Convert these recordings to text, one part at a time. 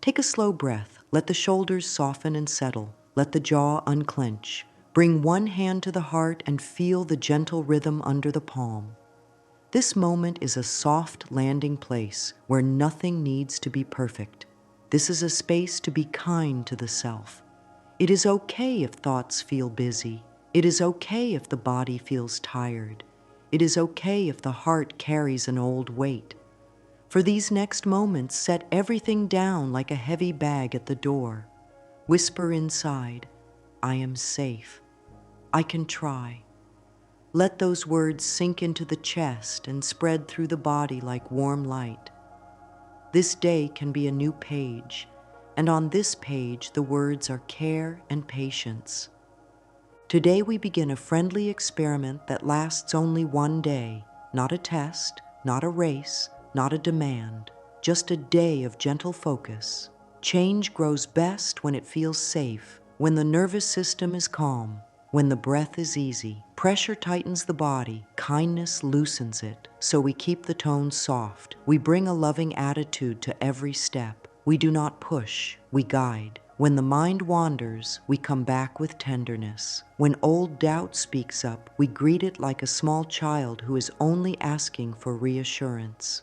Take a slow breath. Let the shoulders soften and settle. Let the jaw unclench. Bring one hand to the heart and feel the gentle rhythm under the palm. This moment is a soft landing place where nothing needs to be perfect. This is a space to be kind to the self. It is okay if thoughts feel busy. It is okay if the body feels tired. It is okay if the heart carries an old weight. For these next moments, set everything down like a heavy bag at the door. Whisper inside, I am safe. I can try. Let those words sink into the chest and spread through the body like warm light. This day can be a new page, and on this page the words are care and patience. Today we begin a friendly experiment that lasts only one day, not a test, not a race, not a demand, just a day of gentle focus. Change grows best when it feels safe, when the nervous system is calm, when the breath is easy. Pressure tightens the body, kindness loosens it, so we keep the tone soft. We bring a loving attitude to every step. We do not push, we guide. When the mind wanders, we come back with tenderness. When old doubt speaks up, we greet it like a small child who is only asking for reassurance.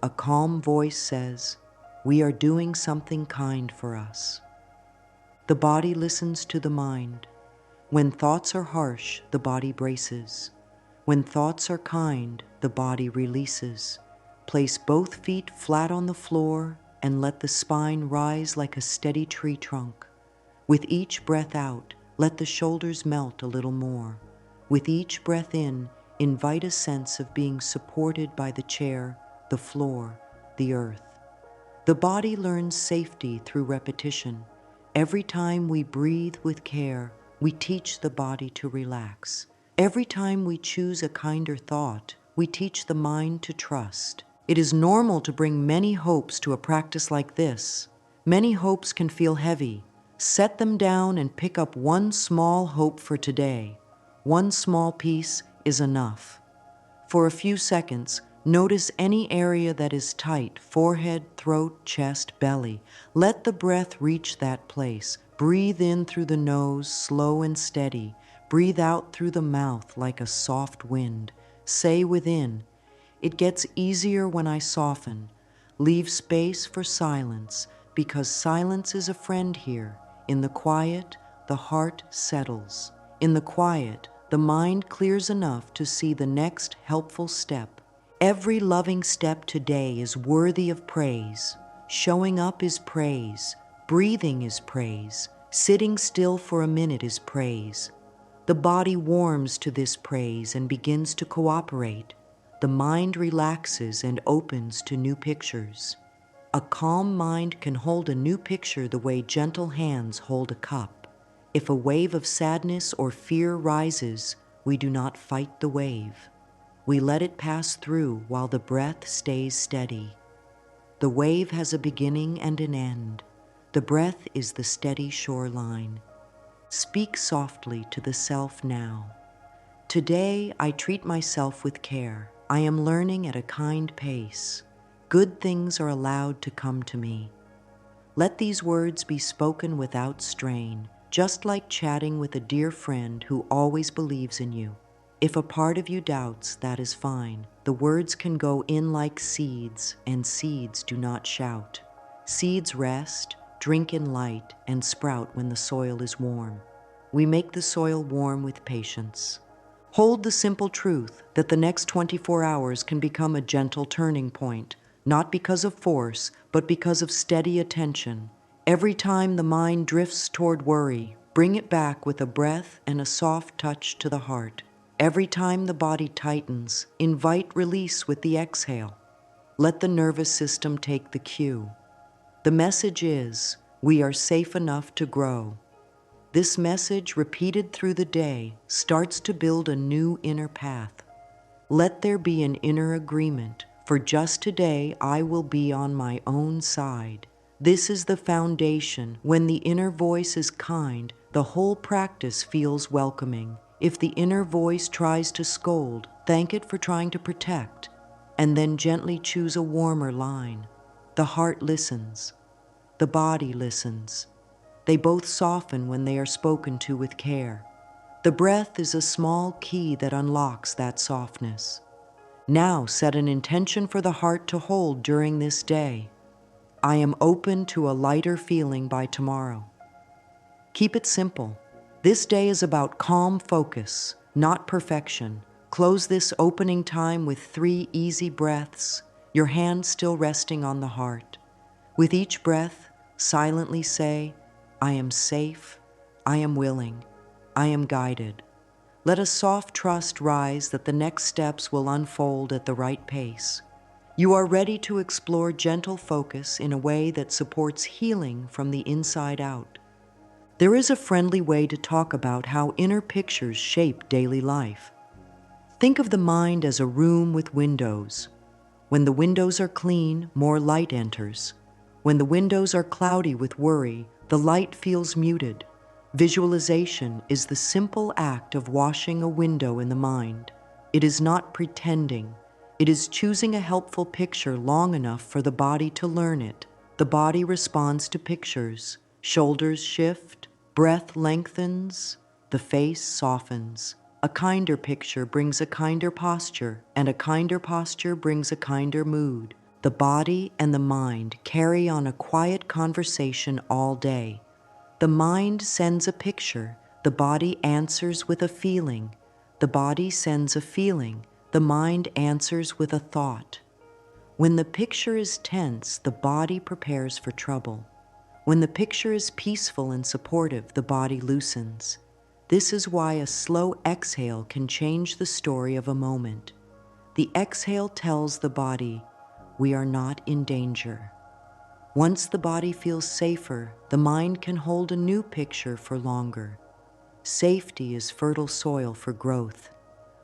A calm voice says, we are doing something kind for us. The body listens to the mind. When thoughts are harsh, the body braces. When thoughts are kind, the body releases. Place both feet flat on the floor and let the spine rise like a steady tree trunk. With each breath out, let the shoulders melt a little more. With each breath in, invite a sense of being supported by the chair, the floor, the earth. The body learns safety through repetition. Every time we breathe with care, we teach the body to relax. Every time we choose a kinder thought, we teach the mind to trust. It is normal to bring many hopes to a practice like this. Many hopes can feel heavy. Set them down and pick up one small hope for today. One small piece is enough. For a few seconds, notice any area that is tight: forehead, throat, chest, belly. Let the breath reach that place. Breathe in through the nose, slow and steady. Breathe out through the mouth like a soft wind. Say within, it gets easier when I soften. Leave space for silence, because silence is a friend here. In the quiet, the heart settles. In the quiet, the mind clears enough to see the next helpful step. Every loving step today is worthy of praise. Showing up is praise. Breathing is praise. Sitting still for a minute is praise. The body warms to this praise and begins to cooperate. The mind relaxes and opens to new pictures. A calm mind can hold a new picture the way gentle hands hold a cup. If a wave of sadness or fear rises, we do not fight the wave. We let it pass through while the breath stays steady. The wave has a beginning and an end. The breath is the steady shoreline. Speak softly to the self now. Today, I treat myself with care. I am learning at a kind pace. Good things are allowed to come to me. Let these words be spoken without strain, just like chatting with a dear friend who always believes in you. If a part of you doubts, that is fine. The words can go in like seeds, and seeds do not shout. Seeds rest, drink in light, and sprout when the soil is warm. We make the soil warm with patience. Hold the simple truth that the next 24 hours can become a gentle turning point, not because of force, but because of steady attention. Every time the mind drifts toward worry, bring it back with a breath and a soft touch to the heart. Every time the body tightens, invite release with the exhale. Let the nervous system take the cue. The message is, we are safe enough to grow. This message, repeated through the day, starts to build a new inner path. Let there be an inner agreement. For just today, I will be on my own side. This is the foundation. When the inner voice is kind, the whole practice feels welcoming. If the inner voice tries to scold, thank it for trying to protect, and then gently choose a warmer line. The heart listens. The body listens. They both soften when they are spoken to with care. The breath is a small key that unlocks that softness. Now set an intention for the heart to hold during this day. I am open to a lighter feeling by tomorrow. Keep it simple. This day is about calm focus, not perfection. Close this opening time with 3 easy breaths, your hand still resting on the heart. With each breath, silently say, I am safe, I am willing, I am guided. Let a soft trust rise that the next steps will unfold at the right pace. You are ready to explore gentle focus in a way that supports healing from the inside out. There is a friendly way to talk about how inner pictures shape daily life. Think of the mind as a room with windows. When the windows are clean, more light enters. When the windows are cloudy with worry, the light feels muted. Visualization is the simple act of washing a window in the mind. It is not pretending. It is choosing a helpful picture long enough for the body to learn it. The body responds to pictures. Shoulders shift, breath lengthens, the face softens. A kinder picture brings a kinder posture, and a kinder posture brings a kinder mood. The body and the mind carry on a quiet conversation all day. The mind sends a picture, the body answers with a feeling. The body sends a feeling, the mind answers with a thought. When the picture is tense, the body prepares for trouble. When the picture is peaceful and supportive, the body loosens. This is why a slow exhale can change the story of a moment. The exhale tells the body, we are not in danger. Once the body feels safer, the mind can hold a new picture for longer. Safety is fertile soil for growth.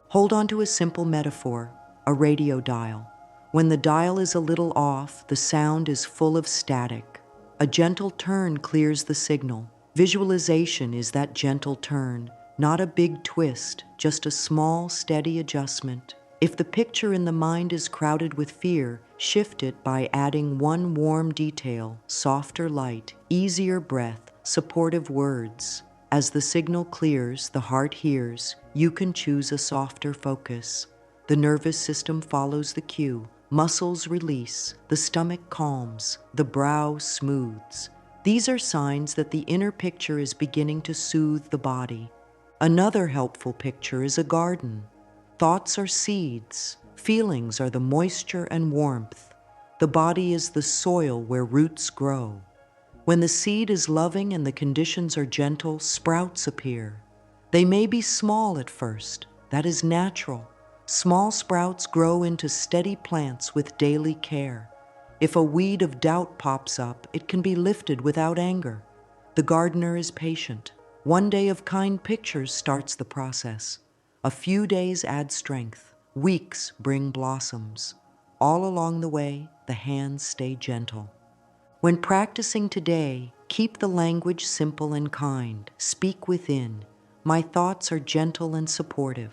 Hold on to a simple metaphor, a radio dial. When the dial is a little off, the sound is full of static. A gentle turn clears the signal. Visualization is that gentle turn, not a big twist, just a small, steady adjustment. If the picture in the mind is crowded with fear, shift it by adding one warm detail, softer light, easier breath, supportive words. As the signal clears, the heart hears, you can choose a softer focus. The nervous system follows the cue. Muscles release, the stomach calms, the brow smooths. These are signs that the inner picture is beginning to soothe the body. Another helpful picture is a garden. Thoughts are seeds, feelings are the moisture and warmth. The body is the soil where roots grow. When the seed is loving and the conditions are gentle, sprouts appear. They may be small at first, that is natural. Small sprouts grow into steady plants with daily care. If a weed of doubt pops up, it can be lifted without anger. The gardener is patient. One day of kind pictures starts the process. A few days add strength. Weeks bring blossoms. All along the way, the hands stay gentle. When practicing today, keep the language simple and kind. Speak within. My thoughts are gentle and supportive.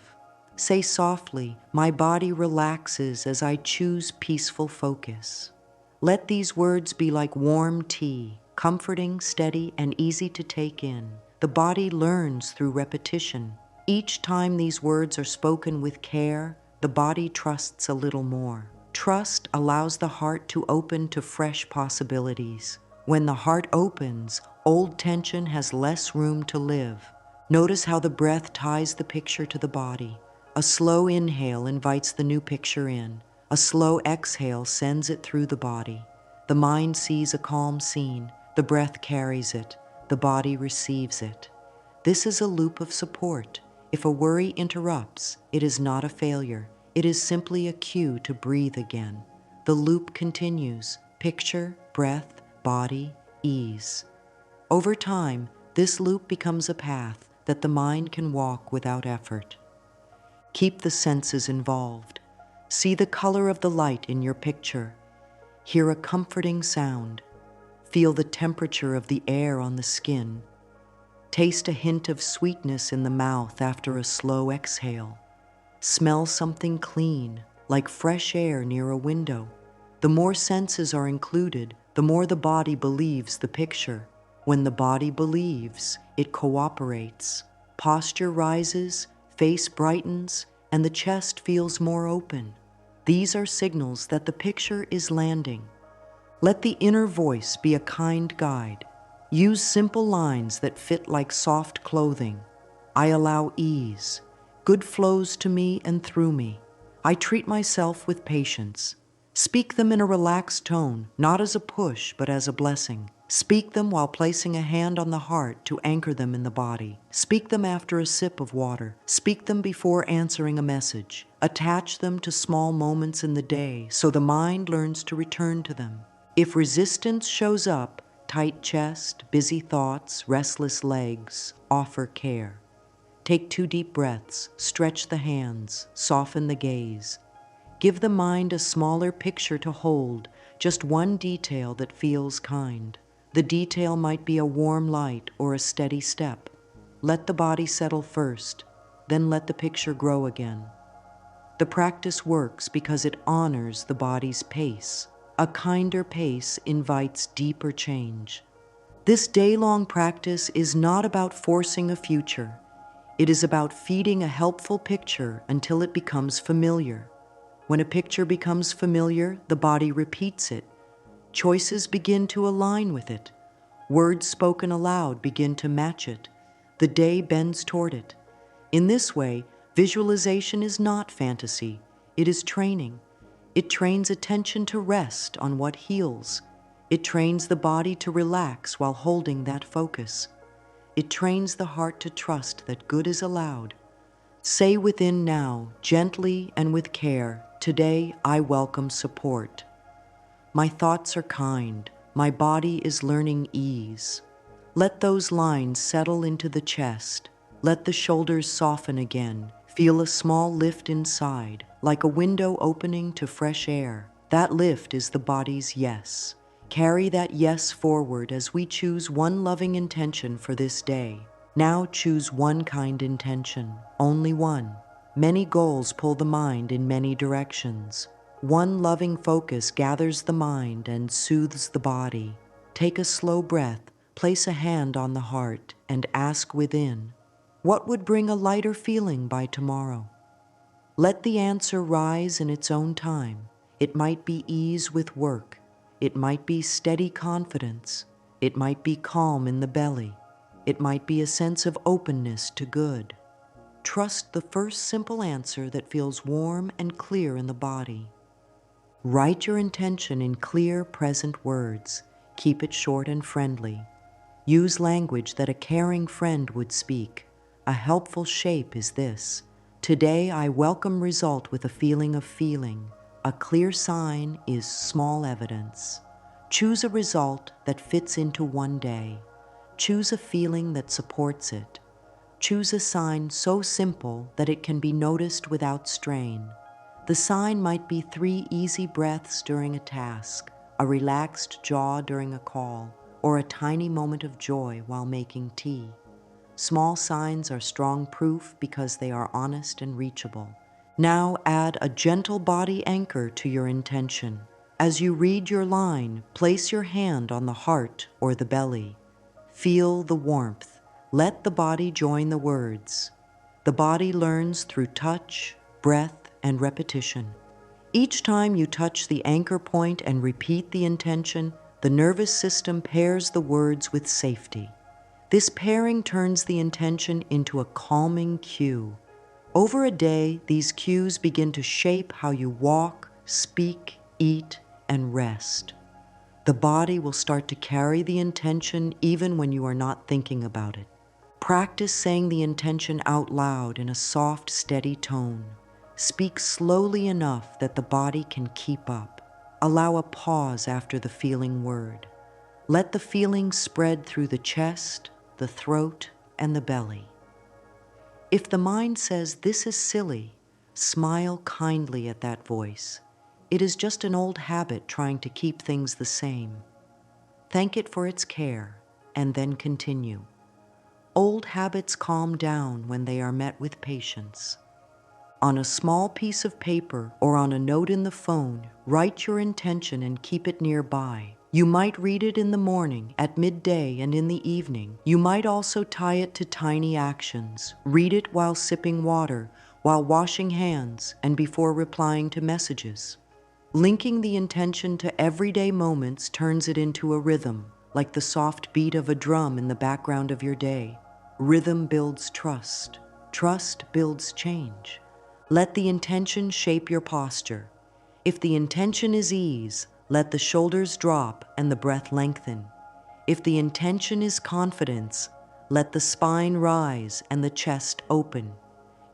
Say softly, my body relaxes as I choose peaceful focus. Let these words be like warm tea, comforting, steady, and easy to take in. The body learns through repetition. Each time these words are spoken with care, the body trusts a little more. Trust allows the heart to open to fresh possibilities. When the heart opens, old tension has less room to live. Notice how the breath ties the picture to the body. A slow inhale invites the new picture in. A slow exhale sends it through the body. The mind sees a calm scene. The breath carries it. The body receives it. This is a loop of support. If a worry interrupts, it is not a failure. It is simply a cue to breathe again. The loop continues. Picture, breath, body, ease. Over time, this loop becomes a path that the mind can walk without effort. Keep the senses involved. See the color of the light in your picture. Hear a comforting sound. Feel the temperature of the air on the skin. Taste a hint of sweetness in the mouth after a slow exhale. Smell something clean, like fresh air near a window. The more senses are included, the more the body believes the picture. When the body believes, it cooperates. Posture rises, face brightens, and the chest feels more open. These are signals that the picture is landing. Let the inner voice be a kind guide. Use simple lines that fit like soft clothing. I allow ease. Good flows to me and through me. I treat myself with patience. Speak them in a relaxed tone, not as a push, but as a blessing. Speak them while placing a hand on the heart to anchor them in the body. Speak them after a sip of water. Speak them before answering a message. Attach them to small moments in the day so the mind learns to return to them. If resistance shows up, tight chest, busy thoughts, restless legs, offer care. Take 2 deep breaths, stretch the hands, soften the gaze. Give the mind a smaller picture to hold, just one detail that feels kind. The detail might be a warm light or a steady step. Let the body settle first, then let the picture grow again. The practice works because it honors the body's pace. A kinder pace invites deeper change. This day-long practice is not about forcing a future. It is about feeding a helpful picture until it becomes familiar. When a picture becomes familiar, the body repeats it. Choices begin to align with it. Words spoken aloud begin to match it. The day bends toward it. In this way, visualization is not fantasy. It is training. It trains attention to rest on what heals. It trains the body to relax while holding that focus. It trains the heart to trust that good is allowed. Say within now, gently and with care, today I welcome support. My thoughts are kind. My body is learning ease. Let those lines settle into the chest. Let the shoulders soften again. Feel a small lift inside, like a window opening to fresh air. That lift is the body's yes. Carry that yes forward as we choose one loving intention for this day. Now choose one kind intention, only one. Many goals pull the mind in many directions. One loving focus gathers the mind and soothes the body. Take a slow breath, place a hand on the heart, and ask within, what would bring a lighter feeling by tomorrow? Let the answer rise in its own time. It might be ease with work. It might be steady confidence. It might be calm in the belly. It might be a sense of openness to good. Trust the first simple answer that feels warm and clear in the body. Write your intention in clear, present words. Keep it short and friendly. Use language that a caring friend would speak. A helpful shape is this. Today I welcome result with a feeling of feeling. A clear sign is small evidence. Choose a result that fits into one day. Choose a feeling that supports it. Choose a sign so simple that it can be noticed without strain. The sign might be 3 easy breaths during a task, a relaxed jaw during a call, or a tiny moment of joy while making tea. Small signs are strong proof because they are honest and reachable. Now add a gentle body anchor to your intention. As you read your line, place your hand on the heart or the belly. Feel the warmth. Let the body join the words. The body learns through touch, breath, and repetition. Each time you touch the anchor point and repeat the intention, the nervous system pairs the words with safety. This pairing turns the intention into a calming cue. Over a day, these cues begin to shape how you walk, speak, eat, and rest. The body will start to carry the intention even when you are not thinking about it. Practice saying the intention out loud in a soft, steady tone. Speak slowly enough that the body can keep up. Allow a pause after the feeling word. Let the feeling spread through the chest, the throat, and the belly. If the mind says, "This is silly," smile kindly at that voice. It is just an old habit trying to keep things the same. Thank it for its care, and then continue. Old habits calm down when they are met with patience. On a small piece of paper or on a note in the phone, write your intention and keep it nearby. You might read it in the morning, at midday, and in the evening. You might also tie it to tiny actions. Read it while sipping water, while washing hands, and before replying to messages. Linking the intention to everyday moments turns it into a rhythm, like the soft beat of a drum in the background of your day. Rhythm builds trust. Trust builds change. Let the intention shape your posture. If the intention is ease, let the shoulders drop and the breath lengthen. If the intention is confidence, let the spine rise and the chest open.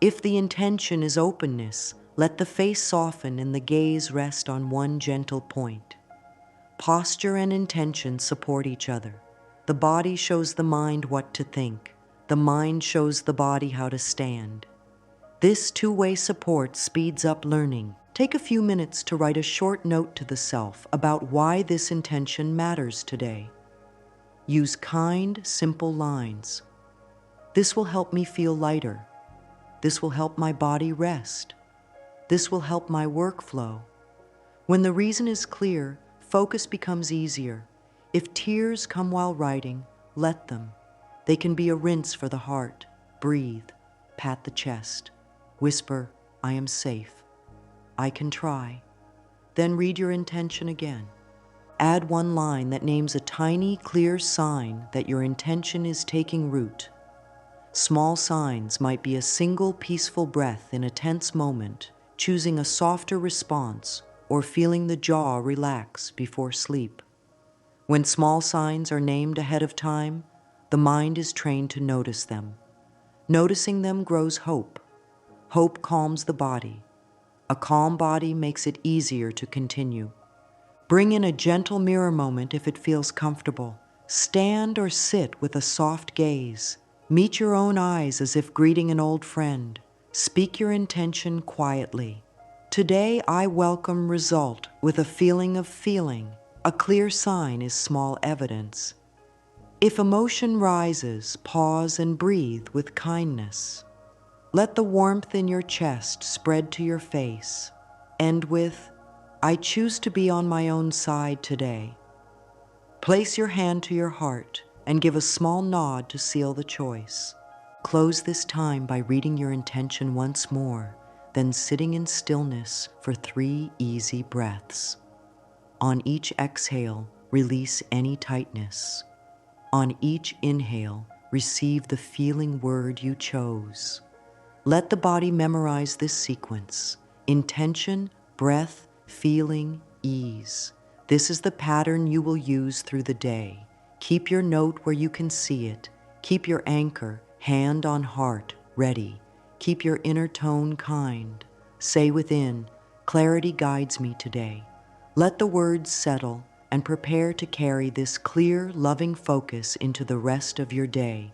If the intention is openness, let the face soften and the gaze rest on one gentle point. Posture and intention support each other. The body shows the mind what to think. The mind shows the body how to stand. This two-way support speeds up learning. Take a few minutes to write a short note to the self about why this intention matters today. Use kind, simple lines. This will help me feel lighter. This will help my body rest. This will help my workflow. When the reason is clear, focus becomes easier. If tears come while writing, let them. They can be a rinse for the heart. Breathe. Pat the chest. Whisper, I am safe. I can try. Then read your intention again. Add one line that names a tiny, clear sign that your intention is taking root. Small signs might be a single peaceful breath in a tense moment, choosing a softer response, or feeling the jaw relax before sleep. When small signs are named ahead of time, the mind is trained to notice them. Noticing them grows hope. Hope calms the body. A calm body makes it easier to continue. Bring in a gentle mirror moment if it feels comfortable. Stand or sit with a soft gaze. Meet your own eyes as if greeting an old friend. Speak your intention quietly. Today I welcome result with a feeling of feeling. A clear sign is small evidence. If emotion rises, pause and breathe with kindness. Let the warmth in your chest spread to your face. End with, I choose to be on my own side today. Place your hand to your heart and give a small nod to seal the choice. Close this time by reading your intention once more, then sitting in stillness for 3 easy breaths. On each exhale, release any tightness. On each inhale, receive the feeling word you chose. Let the body memorize this sequence. Intention, breath, feeling, ease. This is the pattern you will use through the day. Keep your note where you can see it. Keep your anchor, hand on heart, ready. Keep your inner tone kind. Say within, clarity guides me today. Let the words settle and prepare to carry this clear, loving focus into the rest of your day.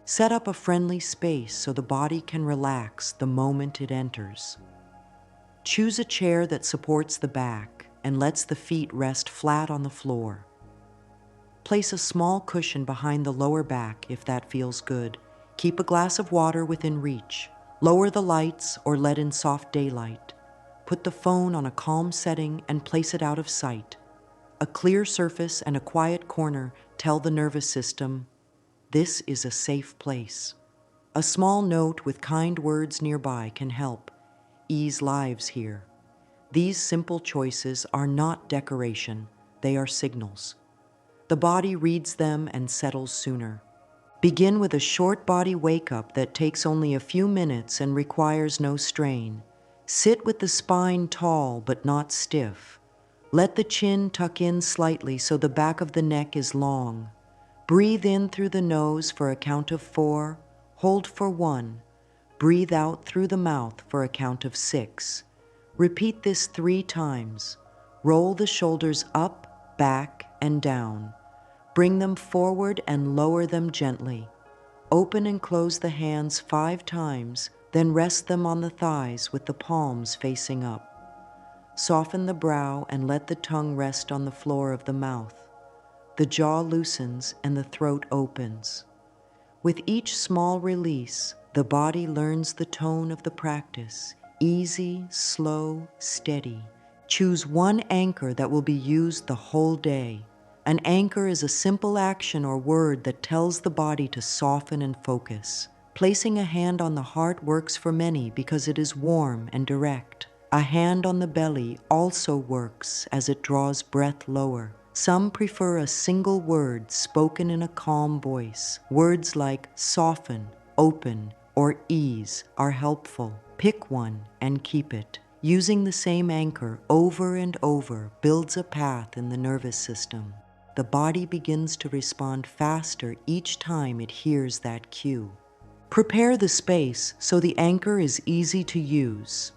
Set up a friendly space so the body can relax the moment it enters. Choose a chair that supports the back and lets the feet rest flat on the floor. Place a small cushion behind the lower back if that feels good. Keep a glass of water within reach. Lower the lights or let in soft daylight. Put the phone on a calm setting and place it out of sight. A clear surface and a quiet corner tell the nervous system, this is a safe place. A small note with kind words nearby can help ease lives here. These simple choices are not decoration, they are signals. The body reads them and settles sooner. Begin with a short body wake-up that takes only a few minutes and requires no strain. Sit with the spine tall but not stiff. Let the chin tuck in slightly so the back of the neck is long. Breathe in through the nose for a count of 4. Hold for 1. Breathe out through the mouth for a count of 6. Repeat this 3 times. Roll the shoulders up, back, and down. Bring them forward and lower them gently. Open and close the hands 5 times, then rest them on the thighs with the palms facing up. Soften the brow and let the tongue rest on the floor of the mouth. The jaw loosens and the throat opens. With each small release, the body learns the tone of the practice, Easy, slow, steady. Choose one anchor that will be used the whole day. An anchor is a simple action or word that tells the body to soften and focus. Placing a hand on the heart works for many because it is warm and direct. A hand on the belly also works as it draws breath lower. Some prefer a single word spoken in a calm voice. Words like soften, open, or ease are helpful. Pick one and keep it. Using the same anchor over and over builds a path in the nervous system. The body begins to respond faster each time it hears that cue. Prepare the space so the anchor is easy to use.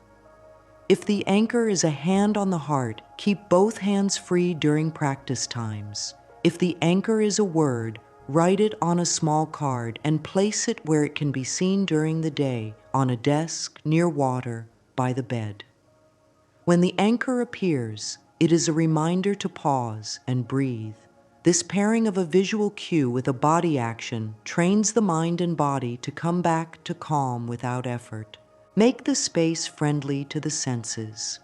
If the anchor is a hand on the heart, keep both hands free during practice times. If the anchor is a word, write it on a small card and place it where it can be seen during the day, on a desk, near water, by the bed. When the anchor appears, it is a reminder to pause and breathe. This pairing of a visual cue with a body action trains the mind and body to come back to calm without effort. Make the space friendly to the senses.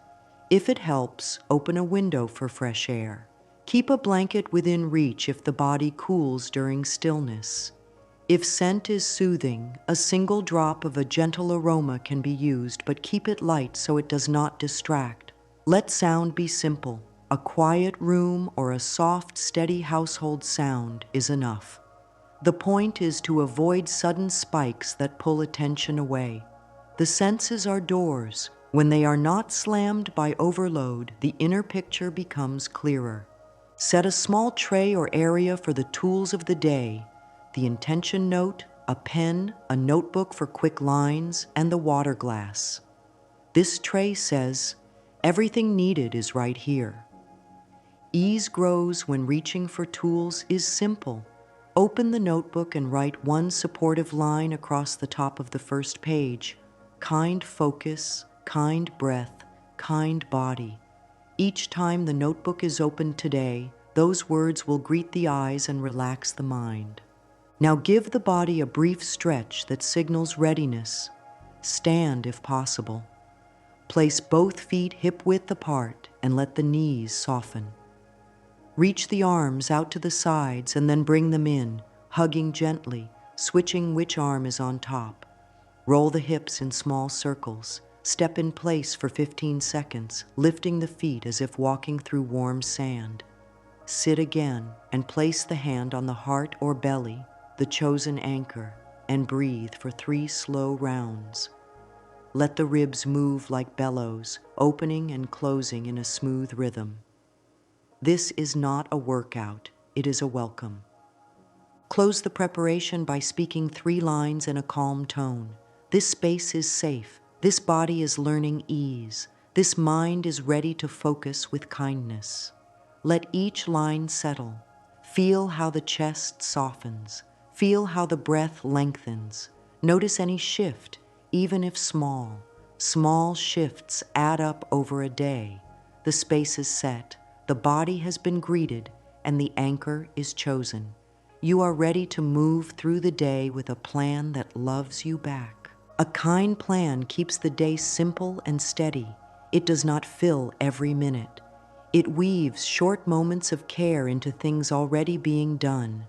If it helps, open a window for fresh air. Keep a blanket within reach if the body cools during stillness. If scent is soothing, a single drop of a gentle aroma can be used, but keep it light so it does not distract. Let sound be simple. A quiet room or a soft, steady household sound is enough. The point is to avoid sudden spikes that pull attention away. The senses are doors. When they are not slammed by overload, the inner picture becomes clearer. Set a small tray or area for the tools of the day, the intention note, a pen, a notebook for quick lines, and the water glass. This tray says, everything needed is right here. Ease grows when reaching for tools is simple. Open the notebook and write one supportive line across the top of the first page. Kind focus, kind breath, kind body. Each time the notebook is opened today, those words will greet the eyes and relax the mind. Now give the body a brief stretch that signals readiness. Stand if possible. Place both feet hip-width apart and let the knees soften. Reach the arms out to the sides and then bring them in, hugging gently, switching which arm is on top. Roll the hips in small circles. Step in place for 15 seconds, lifting the feet as if walking through warm sand. Sit again and place the hand on the heart or belly, the chosen anchor, and breathe for 3 slow rounds. Let the ribs move like bellows, opening and closing in a smooth rhythm. This is not a workout, it is a welcome. Close the preparation by speaking 3 lines in a calm tone. This space is safe. This body is learning ease. This mind is ready to focus with kindness. Let each line settle. Feel how the chest softens. Feel how the breath lengthens. Notice any shift, even if small. Small shifts add up over a day. The space is set. The body has been greeted, and the anchor is chosen. You are ready to move through the day with a plan that loves you back. A kind plan keeps the day simple and steady. It does not fill every minute. It weaves short moments of care into things already being done.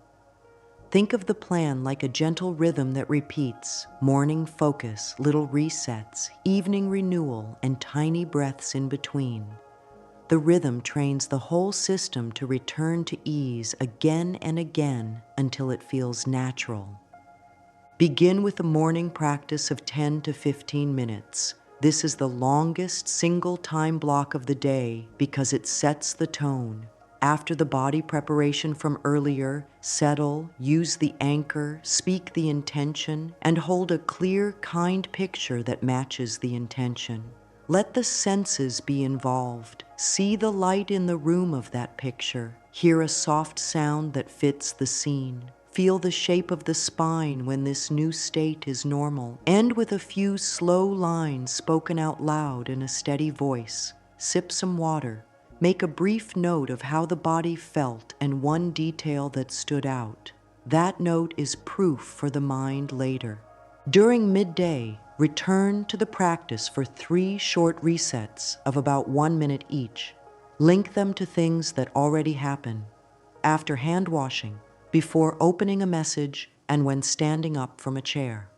Think of the plan like a gentle rhythm that repeats: morning focus, little resets, evening renewal, and tiny breaths in between. The rhythm trains the whole system to return to ease again and again until it feels natural. Begin with a morning practice of 10 to 15 minutes. This is the longest single time block of the day because it sets the tone. After the body preparation from earlier, settle, use the anchor, speak the intention, and hold a clear, kind picture that matches the intention. Let the senses be involved. See the light in the room of that picture. Hear a soft sound that fits the scene. Feel the shape of the spine when this new state is normal. End with a few slow lines spoken out loud in a steady voice. Sip some water. Make a brief note of how the body felt and one detail that stood out. That note is proof for the mind later. During midday, Return to the practice for 3 short resets of about 1 minute each. Link them to things that already happen: after hand washing, before opening a message, and when standing up from a chair.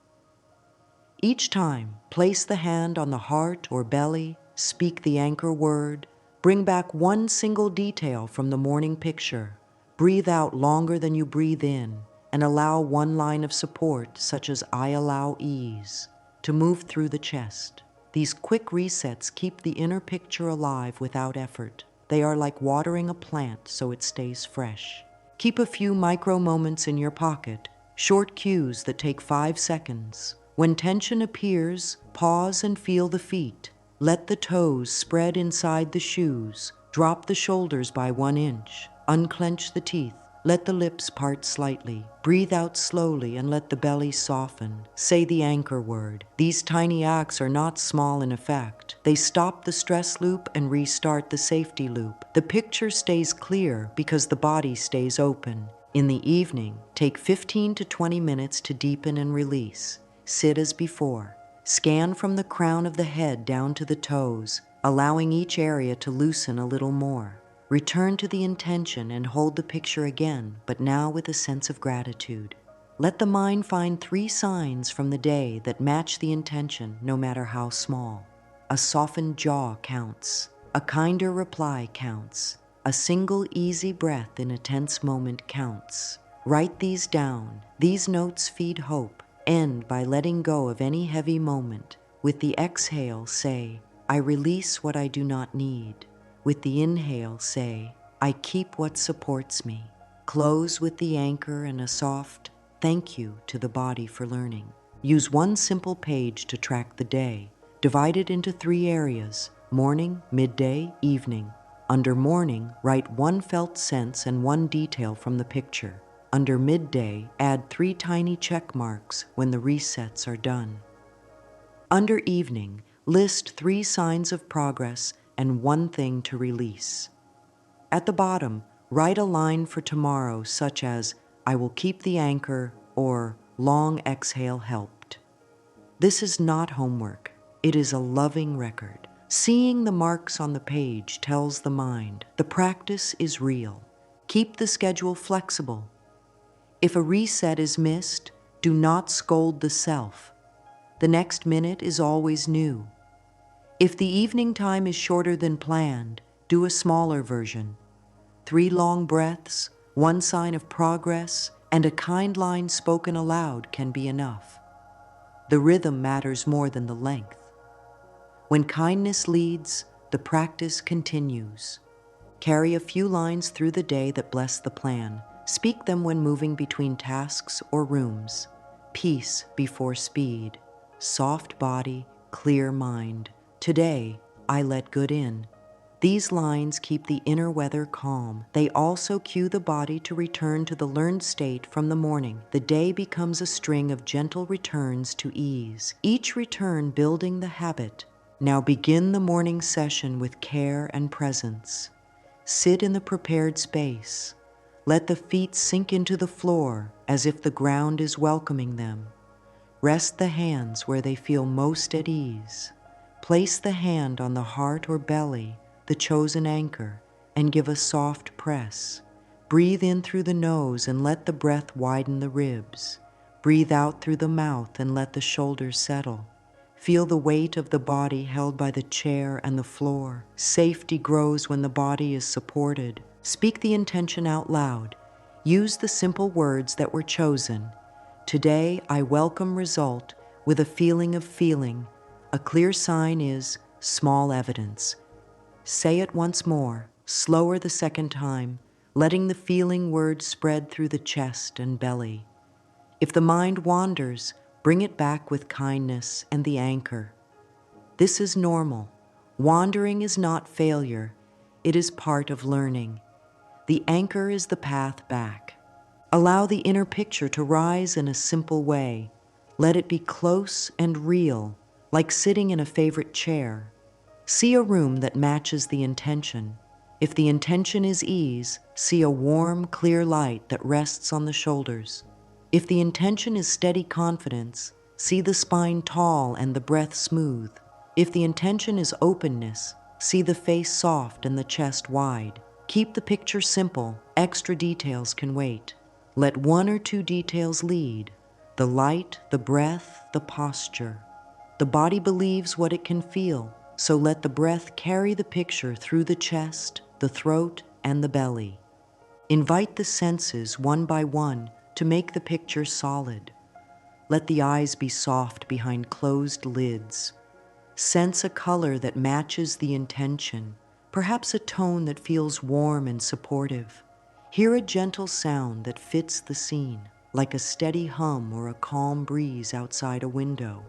Each time, place the hand on the heart or belly, speak the anchor word, bring back one single detail from the morning picture, breathe out longer than you breathe in, and allow one line of support, such as "I allow ease," to move through the chest. These quick resets keep the inner picture alive without effort. They are like watering a plant so it stays fresh. Keep a few micro moments in your pocket, short cues that take 5 seconds. When tension appears, pause and feel the feet. Let the toes spread inside the shoes. Drop the shoulders by 1 inch. Unclench the teeth. Let the lips part slightly. Breathe out slowly and let the belly soften. Say the anchor word. These tiny acts are not small in effect. They stop the stress loop and restart the safety loop. The picture stays clear because the body stays open. In the evening, take 15 to 20 minutes to deepen and release. Sit as before. Scan from the crown of the head down to the toes, allowing each area to loosen a little more. Return to the intention and hold the picture again, but now with a sense of gratitude. Let the mind find 3 signs from the day that match the intention, no matter how small. A softened jaw counts. A kinder reply counts. A single easy breath in a tense moment counts. Write these down. These notes feed hope. End by letting go of any heavy moment. With the exhale, say, "I release what I do not need." With the inhale, say, "I keep what supports me." Close with the anchor and a soft thank you to the body for learning. Use one simple page to track the day. Divide it into 3 areas: morning, midday, evening. Under morning, write 1 felt sense and 1 detail from the picture. Under midday, add 3 tiny check marks when the resets are done. Under evening, list 3 signs of progress and 1 thing to release. At the bottom, write a line for tomorrow, such as, "I will keep the anchor," or "Long exhale helped." This is not homework. It is a loving record. Seeing the marks on the page tells the mind, the practice is real. Keep the schedule flexible. If a reset is missed, do not scold the self. The next minute is always new. If the evening time is shorter than planned, do a smaller version. 3 long breaths, 1 sign of progress, and a kind line spoken aloud can be enough. The rhythm matters more than the length. When kindness leads, the practice continues. Carry a few lines through the day that bless the plan. Speak them when moving between tasks or rooms. Peace before speed. Soft body, clear mind. Today, I let good in. These lines keep the inner weather calm. They also cue the body to return to the learned state from the morning. The day becomes a string of gentle returns to ease, each return building the habit. Now begin the morning session with care and presence. Sit in the prepared space. Let the feet sink into the floor as if the ground is welcoming them. Rest the hands where they feel most at ease. Place the hand on the heart or belly, the chosen anchor, and give a soft press. Breathe in through the nose and let the breath widen the ribs. Breathe out through the mouth and let the shoulders settle. Feel the weight of the body held by the chair and the floor. Safety grows when the body is supported. Speak the intention out loud. Use the simple words that were chosen. Today, I welcome result with a feeling of feeling. A clear sign is small evidence. Say it once more, slower the second time, letting the feeling word spread through the chest and belly. If the mind wanders, bring it back with kindness and the anchor. This is normal. Wandering is not failure. It is part of learning. The anchor is the path back. Allow the inner picture to rise in a simple way. Let it be close and real, like sitting in a favorite chair. See a room that matches the intention. If the intention is ease, see a warm, clear light that rests on the shoulders. If the intention is steady confidence, see the spine tall and the breath smooth. If the intention is openness, see the face soft and the chest wide. Keep the picture simple, extra details can wait. Let one or two details lead: the light, the breath, the posture. The body believes what it can feel, so let the breath carry the picture through the chest, the throat, and the belly. Invite the senses one by one to make the picture solid. Let the eyes be soft behind closed lids. Sense a color that matches the intention, perhaps a tone that feels warm and supportive. Hear a gentle sound that fits the scene, like a steady hum or a calm breeze outside a window.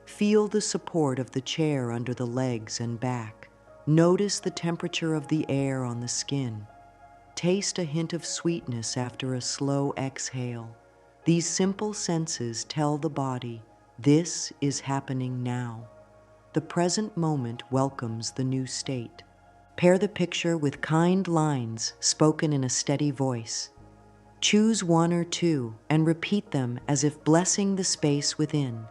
Feel the support of the chair under the legs and back. Notice the temperature of the air on the skin. Taste a hint of sweetness after a slow exhale. These simple senses tell the body, this is happening now. The present moment welcomes the new state. Pair the picture with kind lines spoken in a steady voice. Choose one or two and repeat them as if blessing the space within.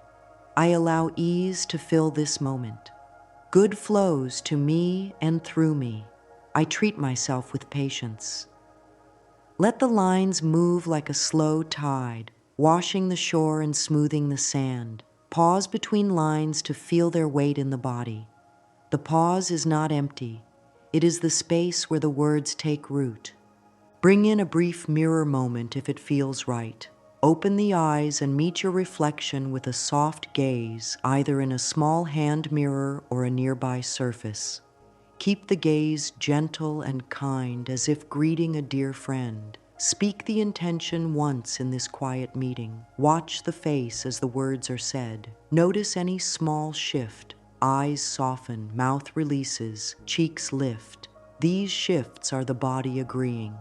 I allow ease to fill this moment. Good flows to me and through me. I treat myself with patience. Let the lines move like a slow tide, washing the shore and smoothing the sand. Pause between lines to feel their weight in the body. The pause is not empty. It is the space where the words take root. Bring in a brief mirror moment if it feels right. Open the eyes and meet your reflection with a soft gaze, either in a small hand mirror or a nearby surface. Keep the gaze gentle and kind, as if greeting a dear friend. Speak the intention once in this quiet meeting. Watch the face as the words are said. Notice any small shift. Eyes soften, mouth releases, cheeks lift. These shifts are the body agreeing.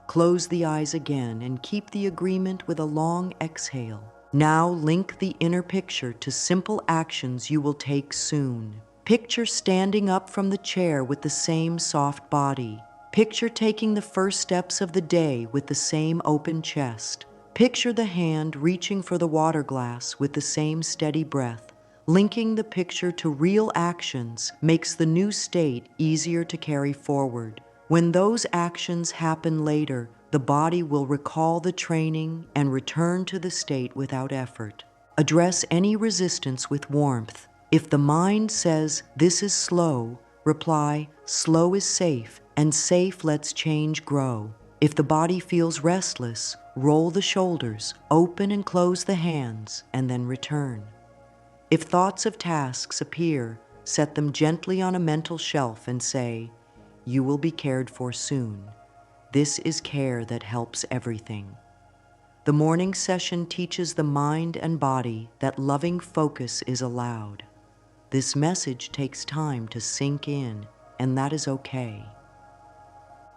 Close the eyes again and keep the agreement with a long exhale. Now link the inner picture to simple actions you will take soon. Picture standing up from the chair with the same soft body. Picture taking the first steps of the day with the same open chest. Picture the hand reaching for the water glass with the same steady breath. Linking the picture to real actions makes the new state easier to carry forward. When those actions happen later, the body will recall the training and return to the state without effort. Address any resistance with warmth. If the mind says, this is slow, reply, slow is safe, and safe lets change grow. If the body feels restless, roll the shoulders, open and close the hands, and then return. If thoughts of tasks appear, set them gently on a mental shelf and say, you will be cared for soon. This is care that helps everything. The morning session teaches the mind and body that loving focus is allowed. This message takes time to sink in, and that is okay.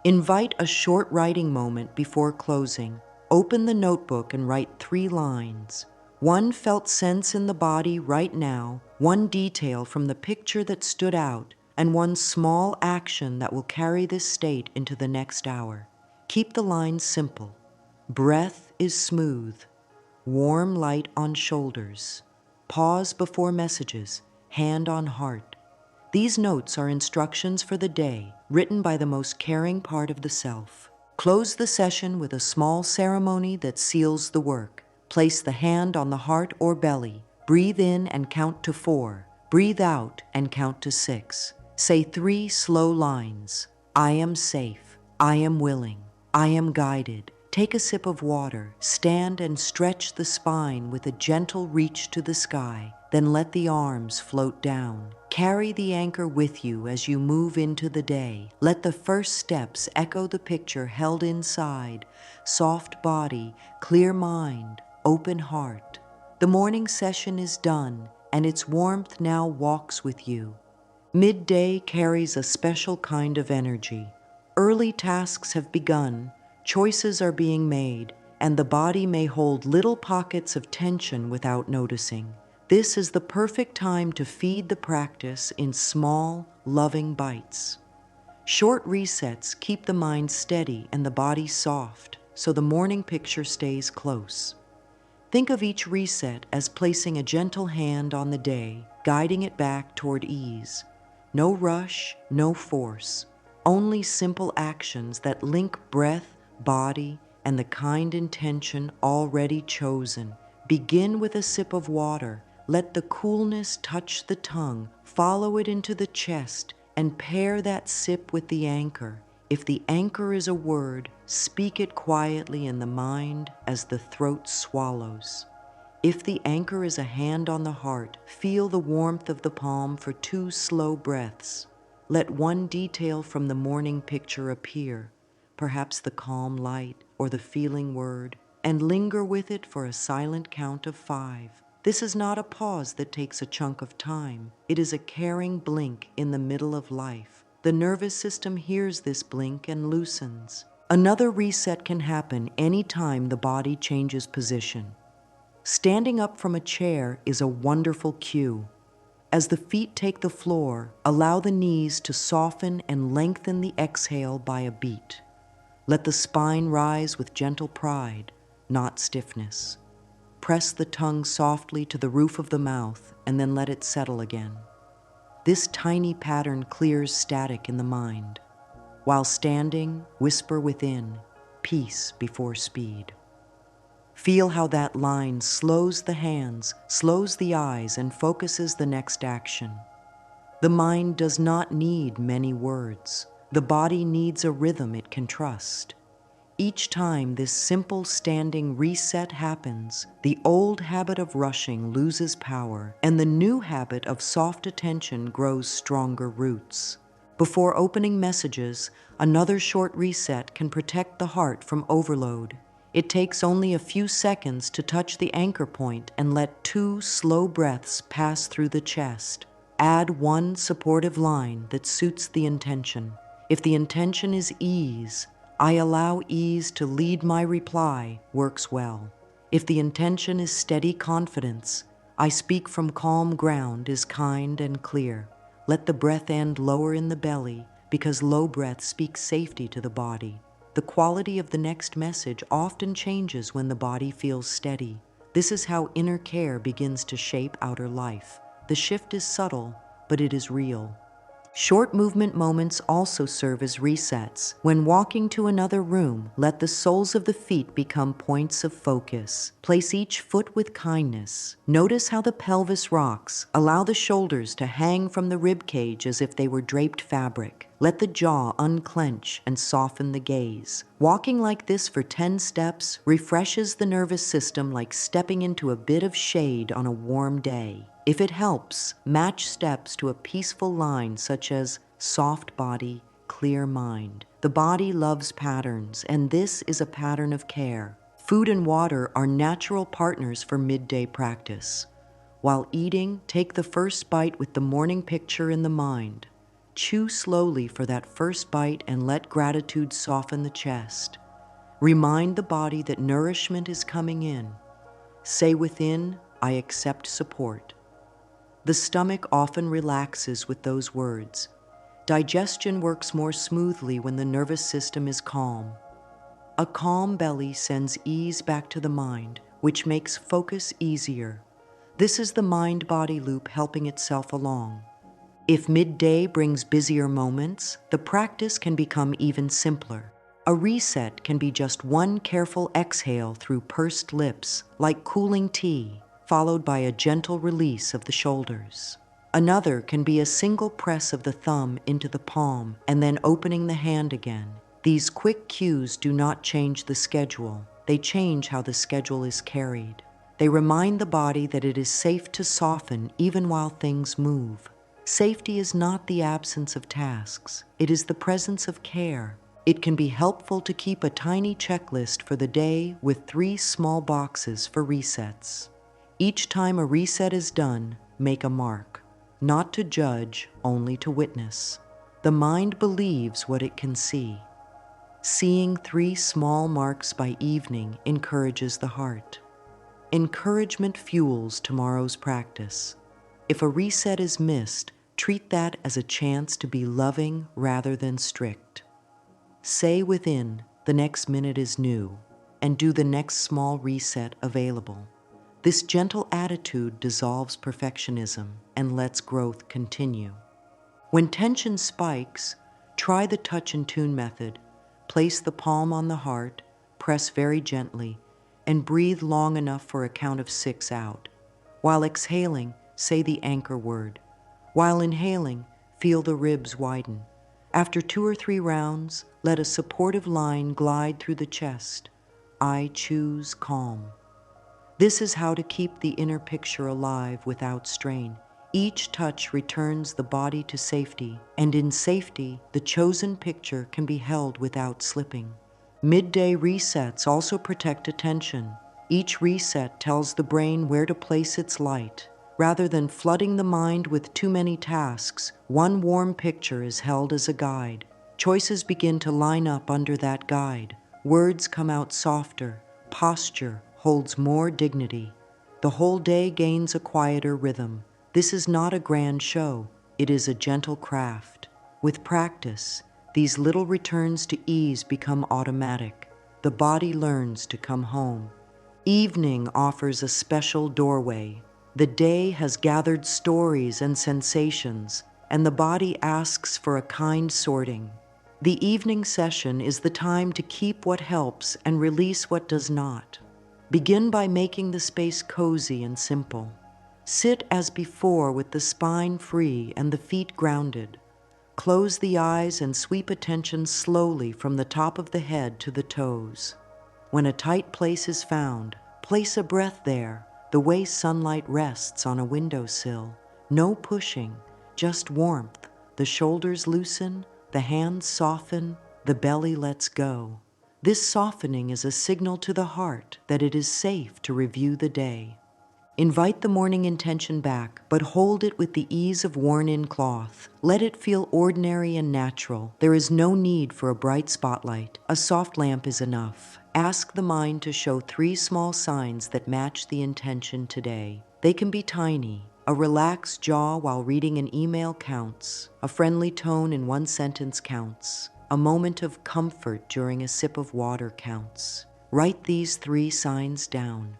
Invite a short writing moment before closing. Open the notebook and write 3 lines. One felt sense in the body right now, one detail from the picture that stood out, and one small action that will carry this state into the next hour. Keep the lines simple. Breath is smooth. Warm light on shoulders. Pause before messages. Hand on heart. These notes are instructions for the day, written by the most caring part of the self. Close the session with a small ceremony that seals the work. Place the hand on the heart or belly. Breathe in and count to 4. Breathe out and count to 6. Say 3 slow lines. I am safe. I am willing. I am guided. Take a sip of water. Stand and stretch the spine with a gentle reach to the sky. Then let the arms float down. Carry the anchor with you as you move into the day. Let the first steps echo the picture held inside. Soft body, clear mind, open heart. The morning session is done, and its warmth now walks with you. Midday carries a special kind of energy. Early tasks have begun, choices are being made, and the body may hold little pockets of tension without noticing. This is the perfect time to feed the practice in small, loving bites. Short resets keep the mind steady and the body soft, so the morning picture stays close. Think of each reset as placing a gentle hand on the day, guiding it back toward ease. No rush, no force, only simple actions that link breath, body, and the kind intention already chosen. Begin with a sip of water. Let the coolness touch the tongue, follow it into the chest, and pair that sip with the anchor. If the anchor is a word, speak it quietly in the mind as the throat swallows. If the anchor is a hand on the heart, feel the warmth of the palm for 2 slow breaths. Let one detail from the morning picture appear, perhaps the calm light or the feeling word, and linger with it for a silent count of 5. This is not a pause that takes a chunk of time. It is a caring blink in the middle of life. The nervous system hears this blink and loosens. Another reset can happen anytime the body changes position. Standing up from a chair is a wonderful cue. As the feet take the floor, allow the knees to soften and lengthen the exhale by a beat. Let the spine rise with gentle pride, not stiffness. Press the tongue softly to the roof of the mouth and then let it settle again. This tiny pattern clears static in the mind. While standing, whisper within, peace before speed. Feel how that line slows the hands, slows the eyes, and focuses the next action. The mind does not need many words. The body needs a rhythm it can trust. Each time this simple standing reset happens, the old habit of rushing loses power, and the new habit of soft attention grows stronger roots. Before opening messages, another short reset can protect the heart from overload. It takes only a few seconds to touch the anchor point and let 2 slow breaths pass through the chest. Add one supportive line that suits the intention. If the intention is ease, I allow ease to lead my reply, works well. If the intention is steady confidence, I speak from calm ground, is kind and clear. Let the breath end lower in the belly, because low breath speaks safety to the body. The quality of the next message often changes when the body feels steady. This is how inner care begins to shape outer life. The shift is subtle, but it is real. Short movement moments also serve as resets. When walking to another room, let the soles of the feet become points of focus. Place each foot with kindness. Notice how the pelvis rocks. Allow the shoulders to hang from the rib cage as if they were draped fabric. Let the jaw unclench and soften the gaze. Walking like this for 10 steps refreshes the nervous system like stepping into a bit of shade on a warm day. If it helps, match steps to a peaceful line such as soft body, clear mind. The body loves patterns, and this is a pattern of care. Food and water are natural partners for midday practice. While eating, take the first bite with the morning picture in the mind. Chew slowly for that first bite and let gratitude soften the chest. Remind the body that nourishment is coming in. Say within, I accept support. The stomach often relaxes with those words. Digestion works more smoothly when the nervous system is calm. A calm belly sends ease back to the mind, which makes focus easier. This is the mind-body loop helping itself along. If midday brings busier moments, the practice can become even simpler. A reset can be just one careful exhale through pursed lips, like cooling tea, followed by a gentle release of the shoulders. Another can be a single press of the thumb into the palm and then opening the hand again. These quick cues do not change the schedule. They change how the schedule is carried. They remind the body that it is safe to soften even while things move. Safety is not the absence of tasks. It is the presence of care. It can be helpful to keep a tiny checklist for the day with 3 small boxes for resets. Each time a reset is done, make a mark. Not to judge, only to witness. The mind believes what it can see. Seeing 3 small marks by evening encourages the heart. Encouragement fuels tomorrow's practice. If a reset is missed, treat that as a chance to be loving rather than strict. Say within, the next minute is new, and do the next small reset available. This gentle attitude dissolves perfectionism and lets growth continue. When tension spikes, try the touch and tune method. Place the palm on the heart, press very gently, and breathe long enough for a count of 6 out. While exhaling, say the anchor word. While inhaling, feel the ribs widen. After 2 or 3 rounds, let a supportive line glide through the chest. I choose calm. This is how to keep the inner picture alive without strain. Each touch returns the body to safety, and in safety, the chosen picture can be held without slipping. Midday resets also protect attention. Each reset tells the brain where to place its light. Rather than flooding the mind with too many tasks, one warm picture is held as a guide. Choices begin to line up under that guide. Words come out softer. Posture holds more dignity. The whole day gains a quieter rhythm. This is not a grand show. It is a gentle craft. With practice, these little returns to ease become automatic. The body learns to come home. Evening offers a special doorway. The day has gathered stories and sensations, and the body asks for a kind sorting. The evening session is the time to keep what helps and release what does not. Begin by making the space cozy and simple. Sit as before with the spine free and the feet grounded. Close the eyes and sweep attention slowly from the top of the head to the toes. When a tight place is found, place a breath there, the way sunlight rests on a windowsill. No pushing, just warmth. The shoulders loosen, the hands soften, the belly lets go. This softening is a signal to the heart that it is safe to review the day. Invite the morning intention back, but hold it with the ease of worn-in cloth. Let it feel ordinary and natural. There is no need for a bright spotlight. A soft lamp is enough. Ask the mind to show 3 small signs that match the intention today. They can be tiny. A relaxed jaw while reading an email counts. A friendly tone in one sentence counts. A moment of comfort during a sip of water counts. Write these 3 signs down.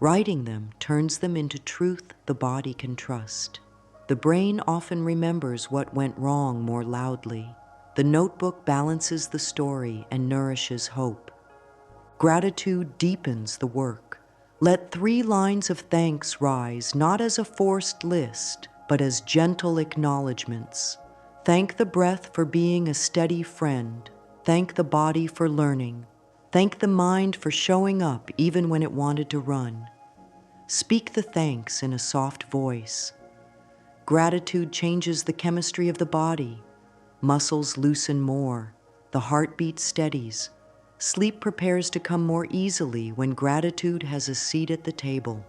Writing them turns them into truth the body can trust. The brain often remembers what went wrong more loudly. The notebook balances the story and nourishes hope. Gratitude deepens the work. Let 3 lines of thanks rise not as a forced list, but as gentle acknowledgments. Thank the breath for being a steady friend. Thank the body for learning. Thank the mind for showing up even when it wanted to run. Speak the thanks in a soft voice. Gratitude changes the chemistry of the body. Muscles loosen more. The heartbeat steadies. Sleep prepares to come more easily when gratitude has a seat at the table.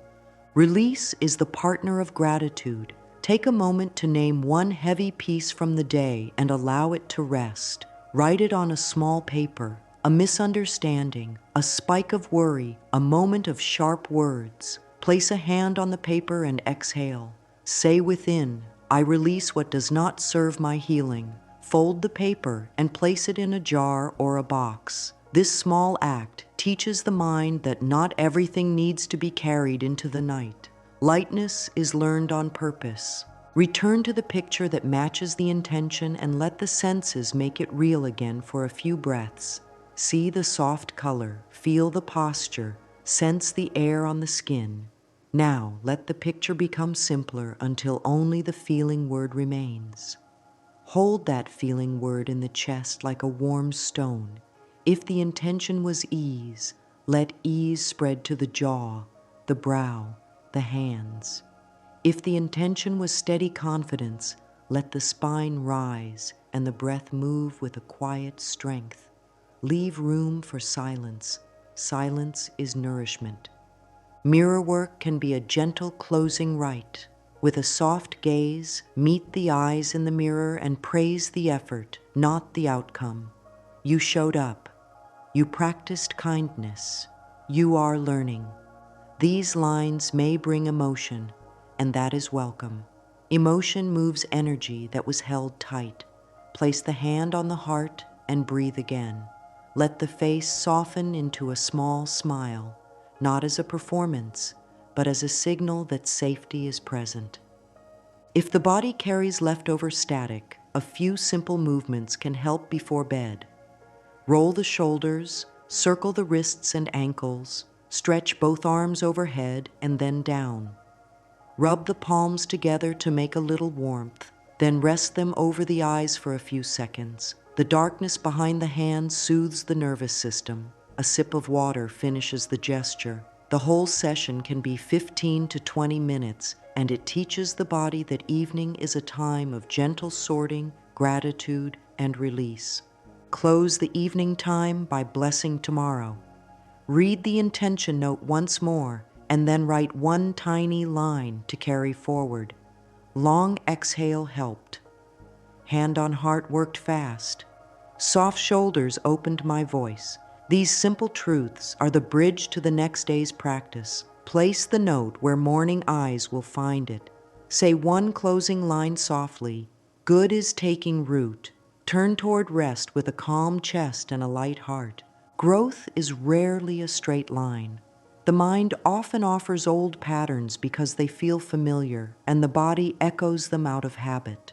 Release is the partner of gratitude. Take a moment to name one heavy piece from the day and allow it to rest. Write it on a small paper. A misunderstanding, a spike of worry, a moment of sharp words. Place a hand on the paper and exhale. Say within, I release what does not serve my healing. Fold the paper and place it in a jar or a box. This small act teaches the mind that not everything needs to be carried into the night. Lightness is learned on purpose. Return to the picture that matches the intention and let the senses make it real again for a few breaths. See the soft color, feel the posture, sense the air on the skin. Now, let the picture become simpler until only the feeling word remains. Hold that feeling word in the chest like a warm stone. If the intention was ease, let ease spread to the jaw, the brow, the hands. If the intention was steady confidence, let the spine rise and the breath move with a quiet strength. Leave room for silence. Silence is nourishment. Mirror work can be a gentle closing rite. With a soft gaze, meet the eyes in the mirror and praise the effort, not the outcome. You showed up. You practiced kindness. You are learning. These lines may bring emotion, and that is welcome. Emotion moves energy that was held tight. Place the hand on the heart and breathe again. Let the face soften into a small smile, not as a performance, but as a signal that safety is present. If the body carries leftover static, a few simple movements can help before bed. Roll the shoulders, circle the wrists and ankles, stretch both arms overhead and then down. Rub the palms together to make a little warmth, then rest them over the eyes for a few seconds. The darkness behind the hands soothes the nervous system. A sip of water finishes the gesture. The whole session can be 15 to 20 minutes, and it teaches the body that evening is a time of gentle sorting, gratitude, and release. Close the evening time by blessing tomorrow. Read the intention note once more, and then write one tiny line to carry forward. Long exhale helped. Hand on heart worked fast. Soft shoulders opened my voice. These simple truths are the bridge to the next day's practice. Place the note where morning eyes will find it. Say one closing line softly. Good is taking root. Turn toward rest with a calm chest and a light heart. Growth is rarely a straight line. The mind often offers old patterns because they feel familiar, and the body echoes them out of habit.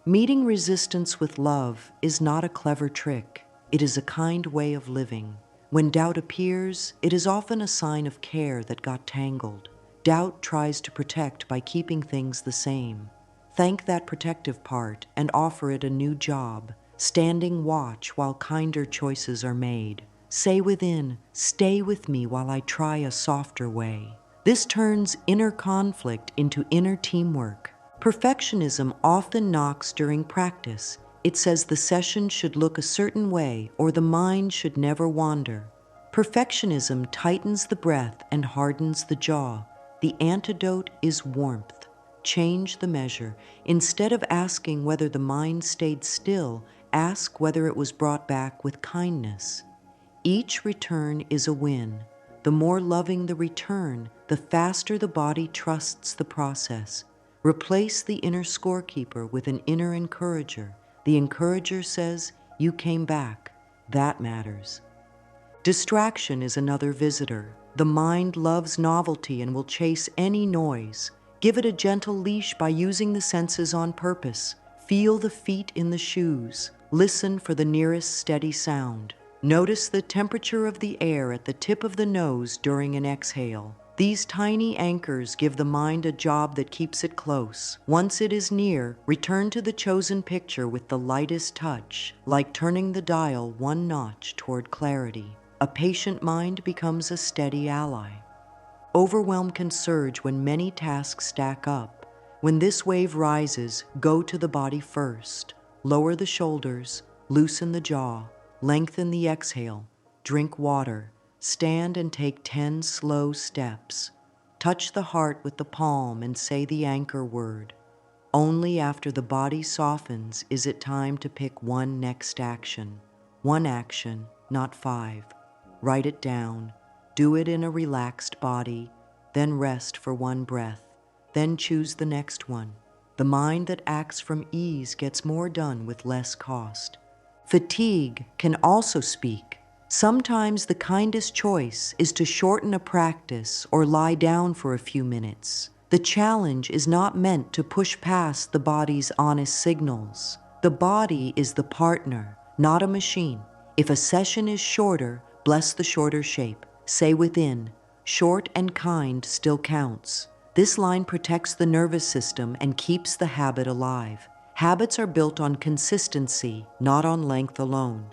Meeting resistance with love is not a clever trick. It is a kind way of living. When doubt appears, it is often a sign of care that got tangled. Doubt tries to protect by keeping things the same. Thank that protective part and offer it a new job, standing watch while kinder choices are made. Say within, stay with me while I try a softer way. This turns inner conflict into inner teamwork. Perfectionism often knocks during practice. It says the session should look a certain way or the mind should never wander. Perfectionism tightens the breath and hardens the jaw. The antidote is warmth. Change the measure. Instead of asking whether the mind stayed still, ask whether it was brought back with kindness. Each return is a win. The more loving the return, the faster the body trusts the process. Replace the inner scorekeeper with an inner encourager. The encourager says, "You came back." That matters. Distraction is another visitor. The mind loves novelty and will chase any noise. Give it a gentle leash by using the senses on purpose. Feel the feet in the shoes. Listen for the nearest steady sound. Notice the temperature of the air at the tip of the nose during an exhale. These tiny anchors give the mind a job that keeps it close. Once it is near, return to the chosen picture with the lightest touch, like turning the dial one notch toward clarity. A patient mind becomes a steady ally. Overwhelm can surge when many tasks stack up. When this wave rises, go to the body first. Lower the shoulders, loosen the jaw, lengthen the exhale, drink water. Stand and take 10 slow steps. Touch the heart with the palm and say the anchor word. Only after the body softens is it time to pick one next action. One action, not 5. Write it down. Do it in a relaxed body. Then rest for one breath. Then choose the next one. The mind that acts from ease gets more done with less cost. Fatigue can also speak. Sometimes the kindest choice is to shorten a practice or lie down for a few minutes. The challenge is not meant to push past the body's honest signals. The body is the partner, not a machine. If a session is shorter, bless the shorter shape. Say within, short and kind still counts. This line protects the nervous system and keeps the habit alive. Habits are built on consistency, not on length alone.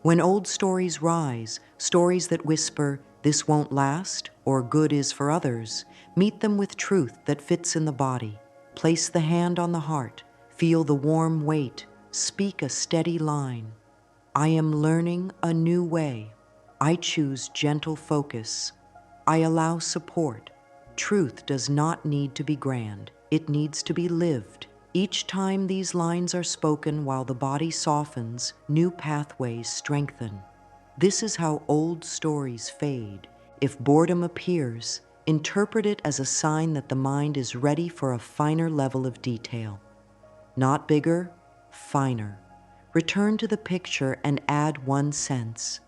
When old stories rise, stories that whisper, "This won't last," or "Good is for others," meet them with truth that fits in the body. Place the hand on the heart, feel the warm weight, speak a steady line. I am learning a new way. I choose gentle focus. I allow support. Truth does not need to be grand. It needs to be lived. Each time these lines are spoken while the body softens, new pathways strengthen. This is how old stories fade. If boredom appears, interpret it as a sign that the mind is ready for a finer level of detail. Not bigger, finer. Return to the picture and add one sense.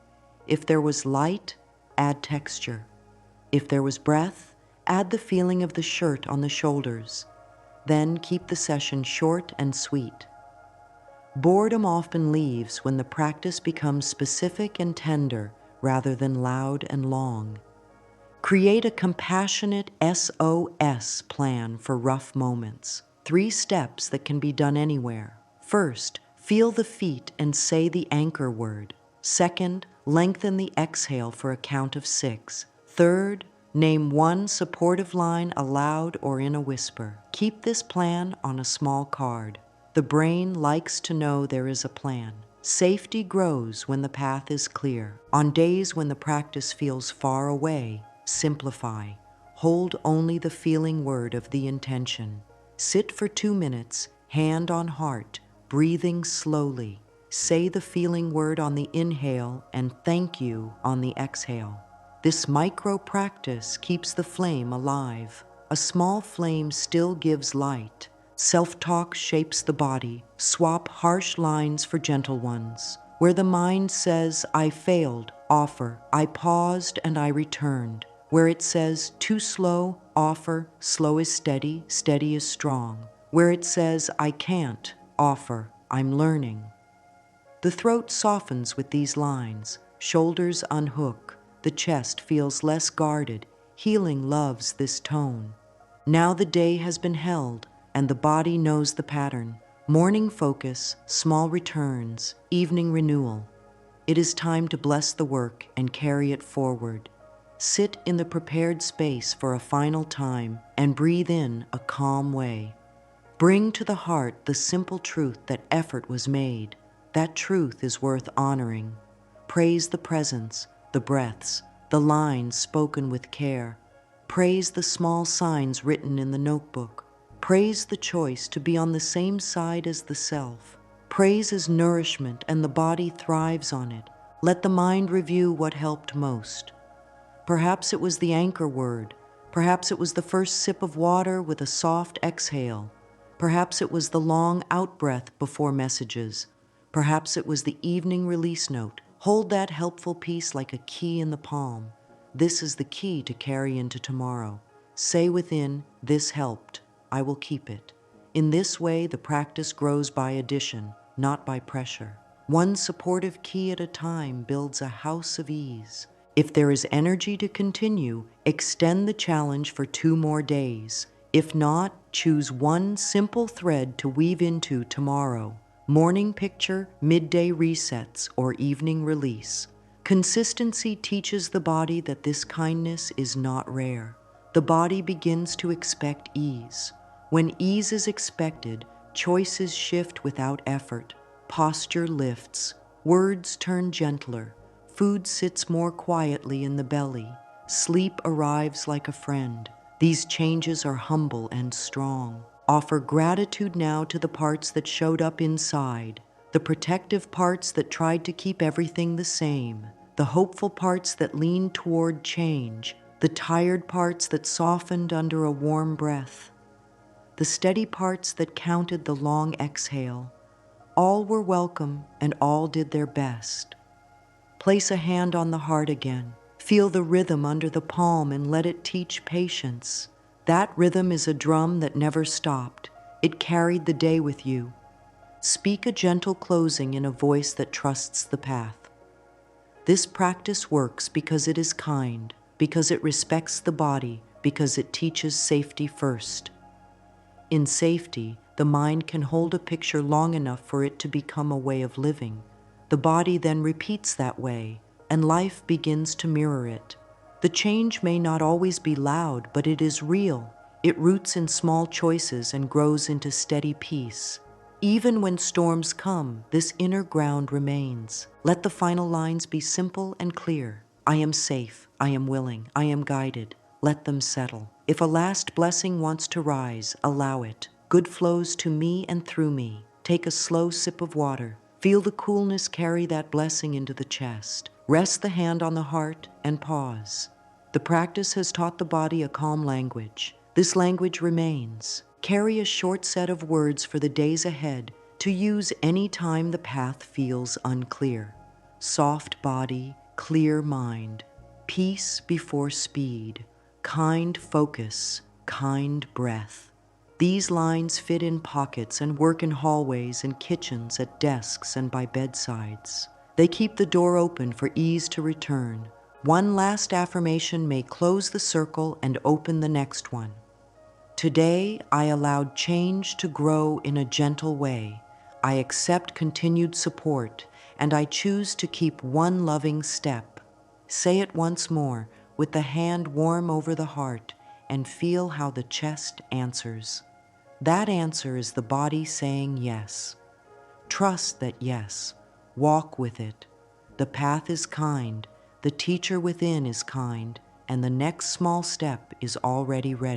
If there was light, add texture. If there was breath, Add the feeling of the shirt on the shoulders. Then keep the session short and sweet. Boredom often leaves when the practice becomes specific and tender rather than loud and long. Create a compassionate SOS plan for rough moments. 3 steps that can be done anywhere. First, feel the feet and say the anchor word. Second, lengthen the exhale for a count of 6. Third, name one supportive line aloud or in a whisper. Keep this plan on a small card. The brain likes to know there is a plan. Safety grows when the path is clear. On days when the practice feels far away, simplify. Hold only the feeling word of the intention. Sit for 2 minutes, hand on heart, breathing slowly. Say the feeling word on the inhale and thank you on the exhale. This micro practice keeps the flame alive. A small flame still gives light. Self-talk shapes the body. Swap harsh lines for gentle ones. Where the mind says, I failed, offer, I paused and I returned. Where it says, too slow, offer, slow is steady, steady is strong. Where it says, I can't, offer, I'm learning. The throat softens with these lines. Shoulders unhook. The chest feels less guarded. Healing loves this tone. Now the day has been held, and the body knows the pattern. Morning focus, small returns, evening renewal. It is time to bless the work and carry it forward. Sit in the prepared space for a final time and breathe in a calm way. Bring to the heart the simple truth that effort was made. That truth is worth honoring. Praise the presence, the breaths, the lines spoken with care. Praise the small signs written in the notebook. Praise the choice to be on the same side as the self. Praise is nourishment and the body thrives on it. Let the mind review what helped most. Perhaps it was the anchor word. Perhaps it was the first sip of water with a soft exhale. Perhaps it was the long out-breath before messages. Perhaps it was the evening release note. Hold that helpful piece like a key in the palm. This is the key to carry into tomorrow. Say within, this helped. I will keep it. In this way, the practice grows by addition, not by pressure. One supportive key at a time builds a house of ease. If there is energy to continue, extend the challenge for 2 more days. If not, choose one simple thread to weave into tomorrow. Morning picture, midday resets, or evening release. Consistency teaches the body that this kindness is not rare. The body begins to expect ease. When ease is expected, choices shift without effort. Posture lifts. Words turn gentler. Food sits more quietly in the belly. Sleep arrives like a friend. These changes are humble and strong. Offer gratitude now to the parts that showed up inside, the protective parts that tried to keep everything the same, the hopeful parts that leaned toward change, the tired parts that softened under a warm breath, the steady parts that counted the long exhale. All were welcome and all did their best. Place a hand on the heart again. Feel the rhythm under the palm and let it teach patience. That rhythm is a drum that never stopped. It carried the day with you. Speak a gentle closing in a voice that trusts the path. This practice works because it is kind, because it respects the body, because it teaches safety first. In safety, the mind can hold a picture long enough for it to become a way of living. The body then repeats that way, and life begins to mirror it. The change may not always be loud, but it is real. It roots in small choices and grows into steady peace. Even when storms come, this inner ground remains. Let the final lines be simple and clear. I am safe, I am willing, I am guided. Let them settle. If a last blessing wants to rise, allow it. Good flows to me and through me. Take a slow sip of water. Feel the coolness carry that blessing into the chest. Rest the hand on the heart and pause. The practice has taught the body a calm language. This language remains. Carry a short set of words for the days ahead to use any time the path feels unclear. Soft body, clear mind, peace before speed, kind focus, kind breath. These lines fit in pockets and work in hallways and kitchens, at desks and by bedsides. They keep the door open for ease to return. One last affirmation may close the circle and open the next one. Today, I allowed change to grow in a gentle way. I accept continued support, and I choose to keep one loving step. Say it once more, with the hand warm over the heart, and feel how the chest answers. That answer is the body saying yes. Trust that yes. Walk with it. The path is kind, the teacher within is kind, and the next small step is already ready.